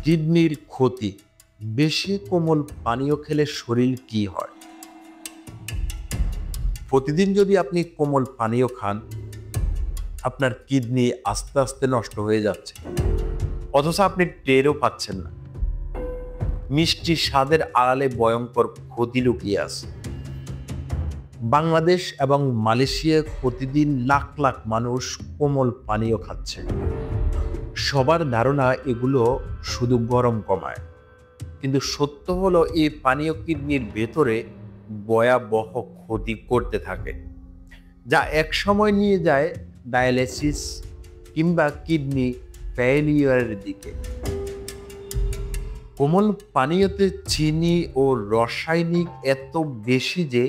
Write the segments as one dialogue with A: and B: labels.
A: কিডনির ক্ষতি। বেশি কোমল পানীয় খেলে শরীর কি হয়? প্রতিদিন যদি আপনি কোমল পানীয় খান, আপনার কিডনি আস্তে আস্তে নষ্ট হয়ে যাচ্ছে, অথচ আপনি টেরও পাচ্ছেন না। মিষ্টি স্বাদের আড়ালে ভয়ঙ্কর ক্ষতি লুকিয়ে আছে। বাংলাদেশ এবং মালয়েশিয়ায় প্রতিদিন লাখ লাখ মানুষ কোমল পানীয় খাচ্ছে। সবার ধারণা এগুলো শুধু গরম কমায়, কিন্তু সত্য হলো এই পানীয় কিডনির ভেতরে ভয়াবহ ক্ষতি করতে থাকে, যা এক সময় নিয়ে যায় ডায়ালিসিস কিংবা কিডনি ফেলিয়ারের দিকে। কোমল পানীয়তে চিনি ও রাসায়নিক এত বেশি যে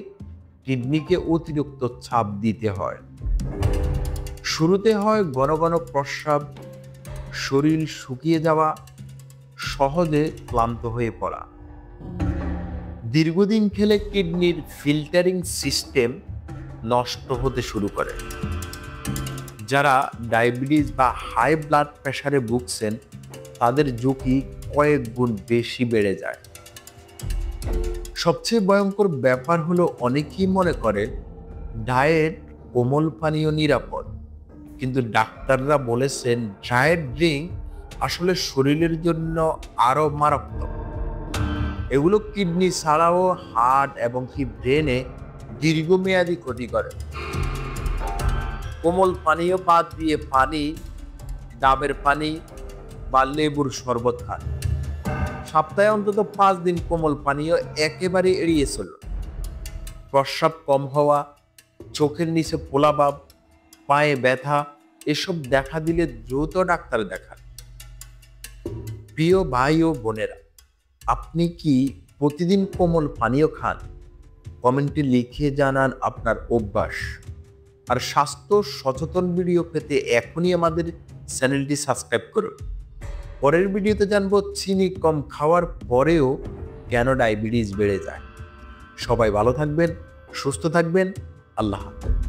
A: কিডনিকে অতিরিক্ত চাপ দিতে হয়। শুরুতে হয় ঘন ঘন প্রস্রাব, শরীর শুকিয়ে যাওয়া, সহজে ক্লান্ত হয়ে পড়া। দীর্ঘদিন খেলে কিডনির ফিল্টারিং সিস্টেম নষ্ট হতে শুরু করে। যারা ডায়াবেটিস বা হাই ব্লাড প্রেশারে ভুগছেন, তাদের ঝুঁকি কয়েক গুণ বেশি বেড়ে যায়। সবচেয়ে ভয়ঙ্কর ব্যাপার হলো, অনেকেই মনে করেন ডায়েট কোমল পানীয় নিরাপদ, কিন্তু ডাক্তাররা বলেছেন ডায়েট ড্রিঙ্ক আসলে শরীরের জন্য আরো মারাত্মক। এগুলো কিডনি ছাড়াও হার্ট এবং ব্রেনে দীর্ঘমেয়াদী ক্ষতি করে। কোমল পানীয় বাদ দিয়ে পানি, ডাবের পানি বা লেবুর শরবত খান। সপ্তাহে অন্তত 5 দিন কোমল পানীয় একেবারে এড়িয়ে চলুন। প্রস্রাব কম হওয়া, চোখের নিচে পোলাভাব, পায়ে ব্যথা এসব দেখা দিলে দ্রুত ডাক্তার দেখান। প্রিয় ভাই ও বোনেরা, আপনি কি প্রতিদিন কোমল পানীয় খান? কমেন্টে লিখে জানান আপনার অভ্যাস। আর স্বাস্থ্য সচেতন ভিডিও পেতে এখনই আমাদের চ্যানেলটি সাবস্ক্রাইব করুন। পরের ভিডিওতে জানবো চিনি কম খাওয়ার পরেও কেন ডায়াবেটিস বেড়ে যায়। সবাই ভালো থাকবেন, সুস্থ থাকবেন। আল্লাহ হাফেজ।